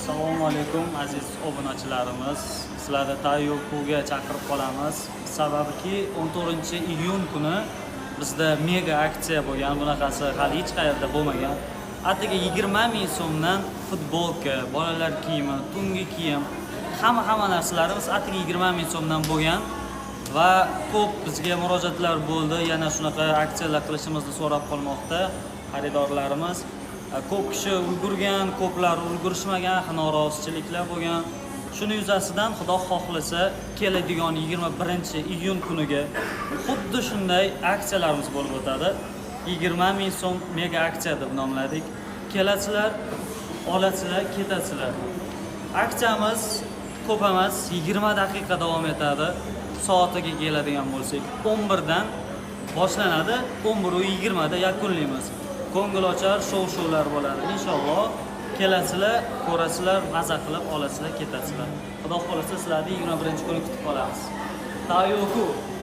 Assalomu alaykum aziz obunachilarimiz. Sizlarni Tayyokuga chaqirib qolamiz. Sababki 14-iyun kuni bizda mega aksiya bo'lgan. Bunaqasi hali hech qayerda bo'lmagan. Atigi 20 ming so'mdan futbolka, bolalar kiyimi, tungi kiyim, hamma narsalarimiz atigi 20 ming so'mdan bo'lgan va ko'p bizga murojaatlar bo'ldi. Yana shunaqa aksiyalar qilishimizni so'rab qolmoqda xaridorlarimiz. Ko'p kishi ulgurgan, ko'plar ulgurishmagan, norozichiliklar bo'lgan. Shuni yuzasidan Xudo xohlasa keladigan 21-iyun kuniga xuddi shunday aksiyalarimiz bo'lib o'tadi. 20 ming so'm mega aksiya deb nomladik. Kelasizlar, olasizlar, ketasizlar. Aksiyamiz ko'p emas, 20 daqiqa davom etadi. Soatiga keladigan bo'lsak, 11 dan boshlanadi, 11:20 da yakunlaymiz. Ko'ngilochar shov-shuvlar bo'ladi. Inshaalloh kelasizlar, ko'rasizlar, maza qilib olasizlar, ketasizlar. Xudo xolasa sizlarni 21-kuni kutib qolamiz. Tayyoku